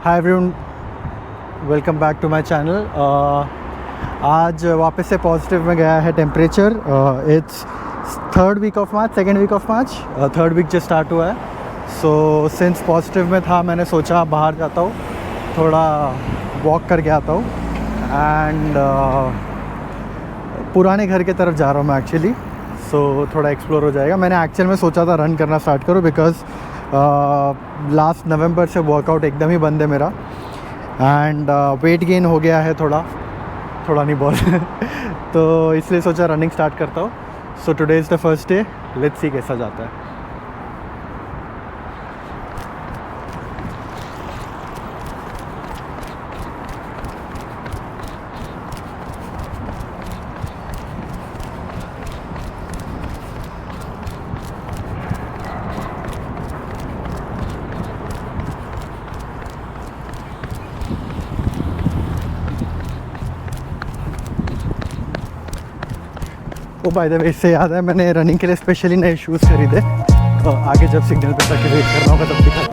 Hi everyone, welcome back to my channel. आज वापस से पॉजिटिव में गया है temperature. It's third week of March, second week of March, third week जो स्टार्ट हुआ है। सो सिंस पॉजिटिव में था, मैंने सोचा बाहर जाता हूँ, थोड़ा वॉक करके आता हूँ। एंड पुराने घर के तरफ जा रहा हूँ मैं एक्चुअली। सो थोड़ा एक्सप्लोर हो जाएगा। मैंने एक्चुअल में सोचा था रन करना स्टार्ट करूँ, बिकॉज़ लास्ट नवंबर से वर्कआउट एकदम ही बंद है मेरा। एंड वेट गेन हो गया है, थोड़ा नहीं बहुत तो इसलिए सोचा रनिंग स्टार्ट करता हूँ। So today is the first day, let's see कैसा जाता है। ओ बाय द वे, इससे याद है, मैंने रनिंग के लिए स्पेशली नए शूज़ खरीदे। तो आगे जब सिग्नल पे तक वेट करना होगा तब दिखा।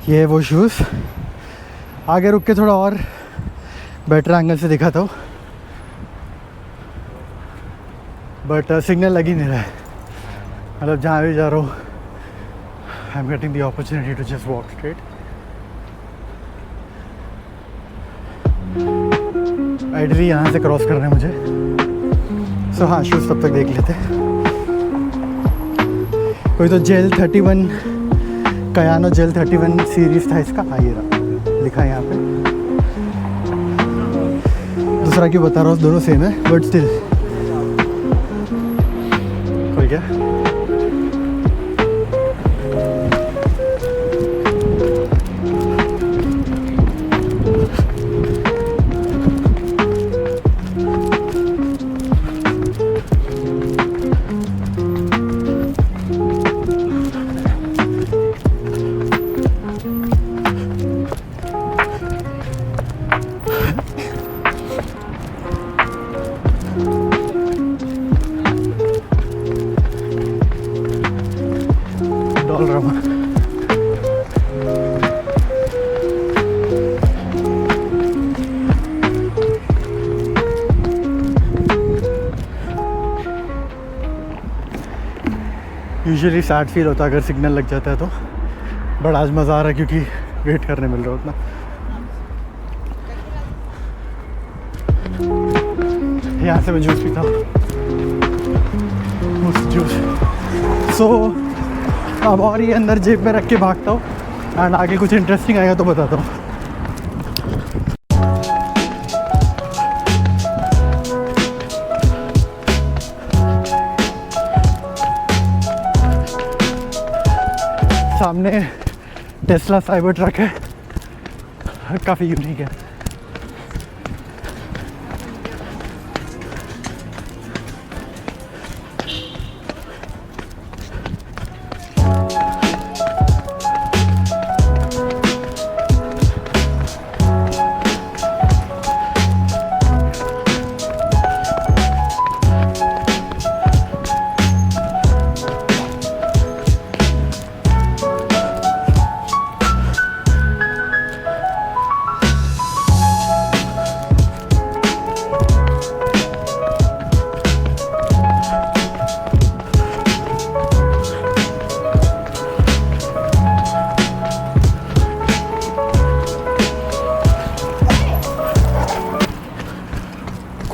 ये है वो शूज़। आगे रुक के थोड़ा और बेटर एंगल से दिखाता हूँ, बट सिग्नल लग ही नहीं रहा है। मतलब जहाँ भी जा रहा हूँ, I am getting the opportunity to just walk straight. Ideally यहाँ से क्रॉस करना है मुझे। सो हाँ, शूज़ तब तक देख लेते। कोई तो जेल 31 कयानो जेल 31 सीरीज़ था इसका। हाँ, ये रहा, लिखा है यहाँ पे। दूसरा क्यों बता रहा हूँ, दोनों सेम है, बट स्टिल। कोई क्या डॉल रहा हूँ। यूजुअली सैड फील होता है अगर सिग्नल लग जाता है तो, बट आज मज़ा आ रहा है क्योंकि वेट करने मिल रहा है उतना। यहाँ से मैं जूस पीता हूँ, जूस। सो अब और ये अंदर जेब में रख के भागता हूँ, एंड आगे कुछ इंटरेस्टिंग आएगा तो बताता हूँ। सामने टेस्ला साइबर ट्रक है, काफ़ी यूनिक है।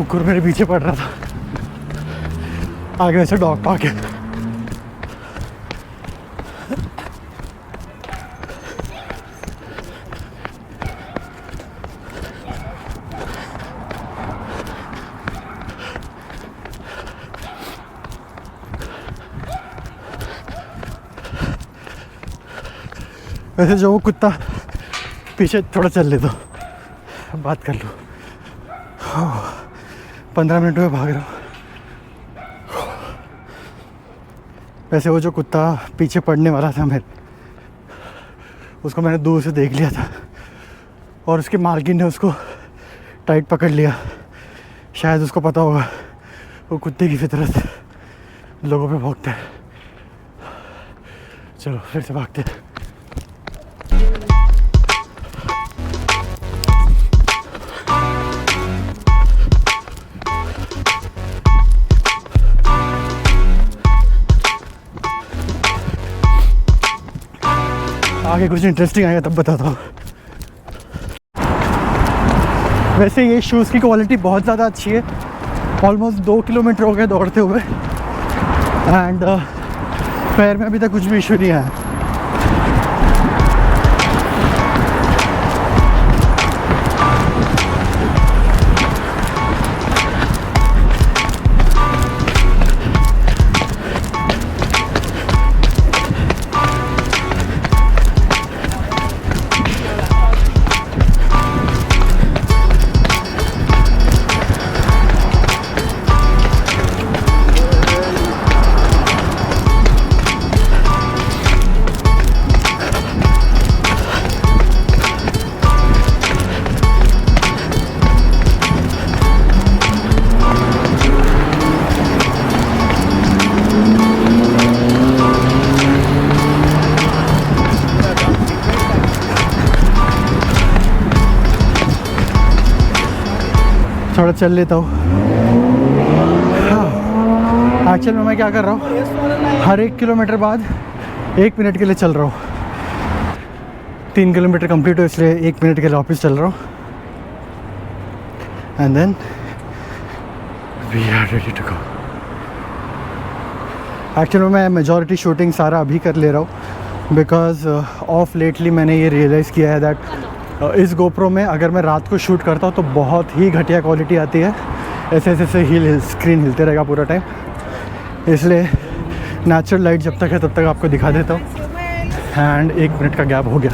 कुकुर मेरे पीछे पड़ रहा था, आगे से डॉग पार्क है। वैसे जो वो कुत्ता पीछे थोड़ा चल ले दो, बात कर लो। 15 मिनट में भाग रहा हूँ। वैसे वो जो कुत्ता पीछे पड़ने वाला था मेरे, उसको मैंने दूर से देख लिया था और उसके मालकिन ने उसको टाइट पकड़ लिया। शायद उसको पता होगा वो कुत्ते की फितरत लोगों पे भौंकता है। चलो फिर से भागते हैं। आगे कुछ इंटरेस्टिंग आएगा तब बताता हूँ। वैसे ये शूज़ की क्वालिटी बहुत ज़्यादा अच्छी है। ऑलमोस्ट 2 किलोमीटर हो गए दौड़ते हुए एंड पैर में अभी तक कुछ भी इशू नहीं आया। थोड़ा चल लेता हूँ। एक्चुअल में मैं क्या कर रहा हूँ, हर 1 किलोमीटर बाद 1 मिनट के लिए चल रहा हूँ। 3 किलोमीटर कंप्लीट हो इसलिए 1 मिनट के लिए वापस चल रहा हूँ and then we are ready to go. Actual में मैं मेजॉरिटी शूटिंग सारा अभी कर ले रहा हूँ बिकॉज ऑफ लेटली मैंने ये रियलाइज़ किया है दैट इस गोप्रो में अगर मैं रात को शूट करता हूँ तो बहुत ही घटिया क्वालिटी आती है। ऐसे ऐसे स्क्रीन हिलते रहेगा पूरा टाइम, इसलिए नेचुरल लाइट जब तक है तब तक आपको दिखा देता हूँ। एंड 1 मिनट का गैप हो गया,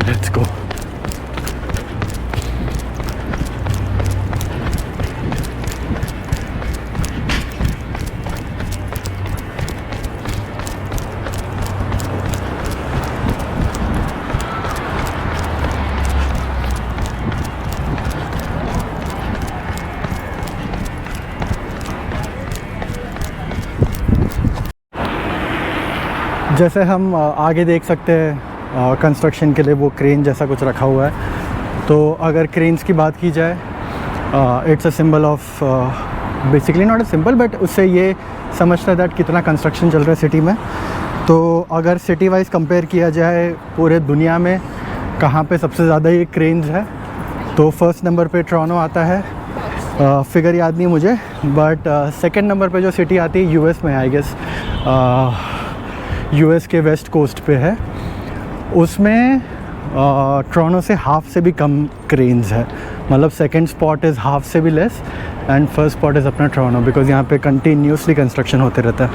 लेट्स गो। जैसे हम आगे देख सकते हैं कंस्ट्रक्शन के लिए वो क्रेन जैसा कुछ रखा हुआ है। तो अगर क्रेन्स की बात की जाए, it's a symbol of, basically not a symbol but उससे ये समझता है दैट कितना कंस्ट्रक्शन चल रहा है सिटी में। तो अगर सिटी वाइज कंपेयर किया जाए पूरे दुनिया में कहाँ पे सबसे ज़्यादा ये क्रेन्स है, तो फर्स्ट नंबर पे टोरंटो आता है। फिगर याद नहीं मुझे, बट सेकंड नंबर पे जो सिटी आती है यूएस में, आई गेस यूएस के वेस्ट कोस्ट पे है, उसमें टोरंटो से हाफ से भी कम क्रेन्स है। मतलब सेकंड स्पॉट इज़ हाफ से भी less and first spot is अपना टोरंटो, बिकॉज यहाँ पे कंटिन्यूसली कंस्ट्रक्शन होते रहता है।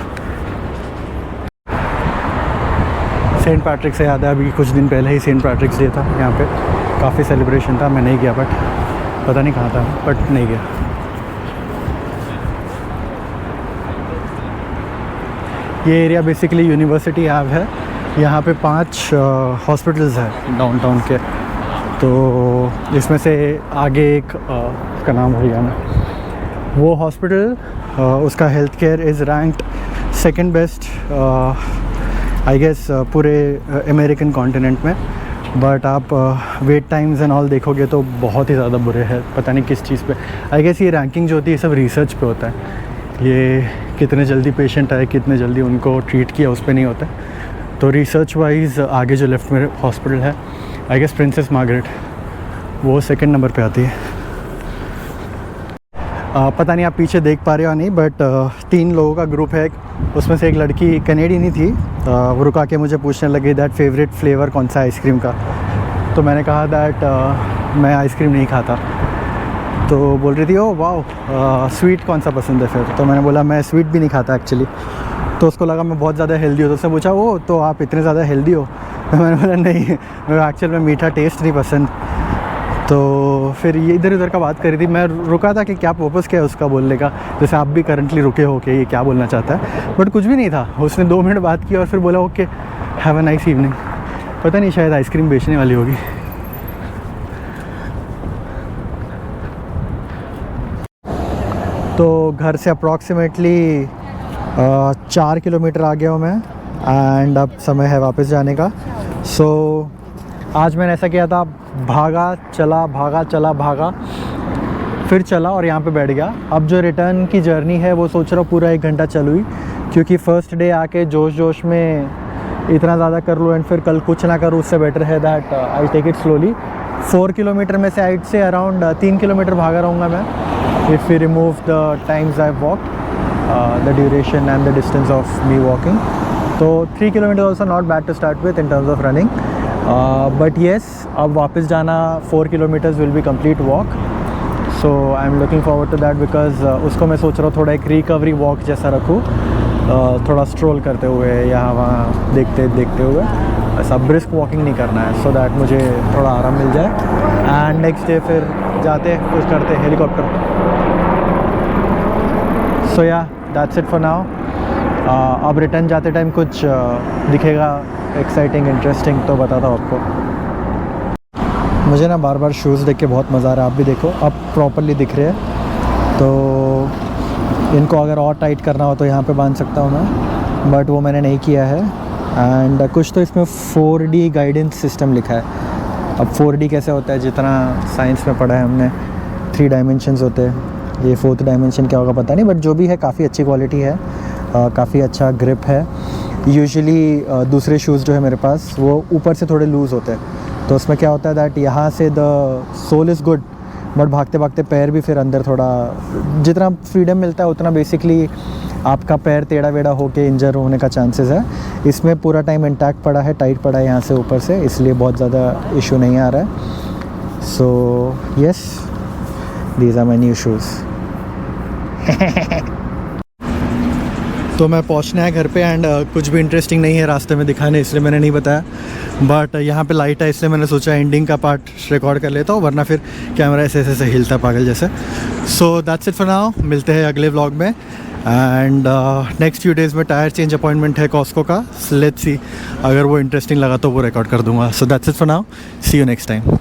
सेंट पैट्रिक से याद है, अभी कुछ दिन पहले ही सेंट पैट्रिक्स डे था यहाँ पे, काफ़ी सेलिब्रेशन था। मैं नहीं गया, बट पता नहीं कहाँ था, बट नहीं गया। ये एरिया बेसिकली यूनिवर्सिटी एव है। यहाँ पे 5 हॉस्पिटल्स हैं डाउनटाउन के। तो इसमें से आगे एक उसका नाम भूल गया मैं, वो हॉस्पिटल उसका health care is ranked second best I guess पूरे अमेरिकन कॉन्टिनेंट में। बट आप वेट टाइम्स एंड ऑल देखोगे तो बहुत ही ज़्यादा बुरे हैं, पता नहीं किस चीज़ पे। आई गेस ये रैंकिंग जो होती है सब रिसर्च पे होता है, ये कितने जल्दी पेशेंट आए, कितने जल्दी उनको ट्रीट किया, उस पर नहीं होता। तो रिसर्च वाइज आगे जो लेफ्ट में हॉस्पिटल है, आई गेस प्रिंसेस मार्गरेट, वो सेकंड नंबर पे आती है। पता नहीं आप पीछे देख पा रहे हो नहीं, बट 3 लोगों का ग्रुप है। उसमें से एक लड़की कनेडियन ही थी। वो रुका के मुझे पूछने लगी दैट फेवरेट फ्लेवर कौन सा है आइसक्रीम का। तो मैंने कहा दैट मैं आइसक्रीम नहीं खाता। तो बोल रही थी ओ वाह स्वीट कौन सा पसंद है फिर। तो मैंने बोला मैं स्वीट भी नहीं खाता एक्चुअली। तो उसको लगा मैं बहुत ज़्यादा हेल्दी हो। तो उसने पूछा ओ तो आप इतने ज़्यादा हेल्दी हो। तो मैंने बोला नहीं, मेरे एक्चुअल में मीठा टेस्ट नहीं पसंद। तो फिर ये इधर उधर का बात करी थी। मैं रुका था कि क्या पर्पस क्या है उसका बोलने का, जैसे आप भी करंटली रुके हो कि ये क्या बोलना चाहता है, बट कुछ भी नहीं था। उसने 2 मिनट बात की और फिर बोला okay have a nice evening. पता नहीं शायद आइसक्रीम बेचने वाली होगी। तो घर से अप्रॉक्सीमेटली 4 किलोमीटर आ गया हूँ मैं, एंड अब समय है वापस जाने का। सो आज मैंने ऐसा किया था, भागा चला फिर चला और यहाँ पे बैठ गया। अब जो रिटर्न की जर्नी है वो सोच रहा हूँ पूरा 1 घंटा चलूँ, क्योंकि फ़र्स्ट डे आके जोश में इतना ज़्यादा कर लूँ एंड फिर कल कुछ ना करूँ, उससे बेटर है that I take it slowly. 4 kilometre में से आइट से अराउंड 3 किलोमीटर भागा रहूँगा मैं, if you remove the times I walk, the duration and the distance of me walking. तो 3 kilometre also not bad to start with in terms of running, but yes अब वापस जाना 4 kilometres will be complete walk. So I am looking forward to that, because उसको मैं सोच रहा हूँ थोड़ा एक रिकवरी वॉक जैसा रखूँ, थोड़ा स्ट्रोल करते हुए यहाँ वहाँ देखते हुए, ऐसा ब्रिस्क वॉकिंग नहीं करना है, सो दैट मुझे थोड़ा आराम मिल जाए। एंड नेक्स्ट डे फिर जाते कुछ करते हेलीकॉप्टर। सो या दैट्स इट फॉर नाउ। अब रिटर्न जाते टाइम कुछ दिखेगा एक्साइटिंग इंटरेस्टिंग तो बताता हूँ आपको। मुझे ना बार बार शूज़ देख के बहुत मज़ा आ रहा है। आप भी देखो, अब प्रॉपरली दिख रहे हैं। तो इनको अगर और टाइट करना हो तो यहाँ पे बांध सकता हूँ मैं, बट वो मैंने नहीं किया है। एंड कुछ तो इसमें 4D गाइडेंस सिस्टम लिखा है। अब 4D कैसे होता है, जितना साइंस में पढ़ा है हमने, 3 डायमेंशंस होते हैं। ये 4th डायमेंशन क्या होगा पता नहीं, बट जो भी है काफ़ी अच्छी क्वालिटी है, काफ़ी अच्छा ग्रिप है। यूजुअली दूसरे शूज़ जो है मेरे पास वो ऊपर से थोड़े लूज़ होते हैं, तो उसमें क्या होता है दैट यहाँ से the sole is good, but भागते पैर भी फिर अंदर थोड़ा, जितना फ्रीडम मिलता है उतना बेसिकली आपका पैर टेढ़ा वेढ़ा होके इंजर होने का चांसेस है। इसमें पूरा टाइम इंटैक्ट पड़ा है, टाइट पड़ा है यहाँ से ऊपर से, इसलिए बहुत ज़्यादा इशू नहीं आ रहा है। So yes, these are my new shoes. तो मैं पहुंचना है घर पे, एंड कुछ भी इंटरेस्टिंग नहीं है रास्ते में दिखाने, इसलिए मैंने नहीं बताया। बट यहाँ पे लाइट है, इसलिए मैंने सोचा एंडिंग का पार्ट रिकॉर्ड कर लेता हूँ, वरना फिर कैमरा ऐसे हिलता पागल जैसे। So that's it for now, मिलते हैं अगले व्लॉग में। एंड नेक्स्ट फ्यू डेज़ में टायर चेंज अपॉइंटमेंट है कॉस्को का, लेट्स सी, अगर वो इंटरेस्टिंग लगा तो वो रिकॉर्ड कर दूँगा। So that's it for now, see you next time.